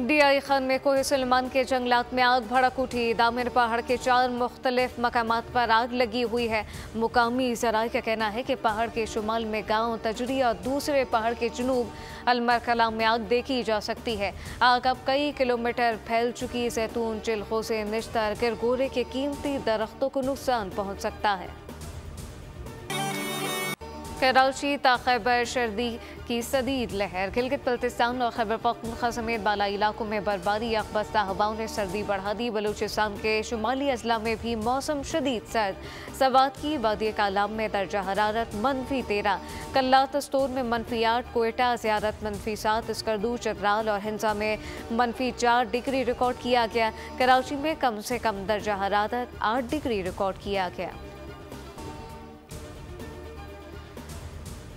DI Khan में कोहे सुलेमान के जंगलात में आग भड़क उठी। दामिर पहाड़ के 4 मुख्तलिफ मकामात पर आग लगी हुई है। मुकामी ज़राए का कहना है कि पहाड़ के शुमाल में गांव तजरी और दूसरे पहाड़ के जुनूब अलमरकला में आग देखी जा सकती है। आग अब कई किलोमीटर फैल चुकी। जैतून, चिलखोसे, निश्तर, गिरगोरे के कीमती दरख्तों को नुकसान पहुँच सकता है। कराची ता खैबर सर्दी की शदीद लहर। गिलगित बल्तिस्तान और खैबर पख्तूनख्वा समेत बालाई इलाकों में बर्फबारी अखबस्ता हवाओं ने सर्दी बढ़ा दी। बलूचिस्तान के शुमाली अजला में भी मौसम शदीद सर्द। सवात की वादी कालाम में दर्जा हरारत -13, कल्लातस्तोर में -8, कोयटा ज़ियारत -7, स्कर्दू, चतराल और हिंसा में -4 डिग्री रिकॉर्ड किया गया। कराची में कम से कम दर्जा हरारत 8 डिग्री रिकॉर्ड किया गया।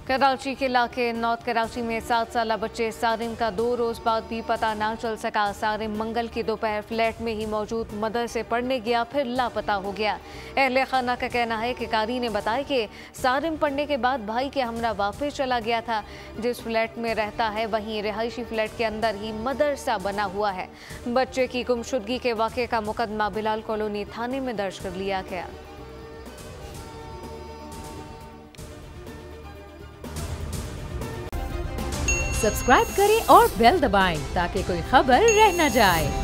कराची के इलाके नॉर्थ कराची में 7 साला बच्चे सारिम का 2 रोज़ बाद भी पता ना चल सका। सारिम मंगल की दोपहर फ्लैट में ही मौजूद मदरसे पढ़ने गया, फिर लापता हो गया। अहले खाना का कहना है कि कारी ने बताया कि सारिम पढ़ने के बाद भाई के हमरा वापस चला गया था। जिस फ्लैट में रहता है वहीं रिहायशी फ्लैट के अंदर ही मदरसा बना हुआ है। बच्चे की गुमशुदगी के वाक़े का मुकदमा बिलाल कॉलोनी थाने में दर्ज कर लिया गया। सब्सक्राइब करें और बेल दबाएं ताकि कोई खबर रह न जाए।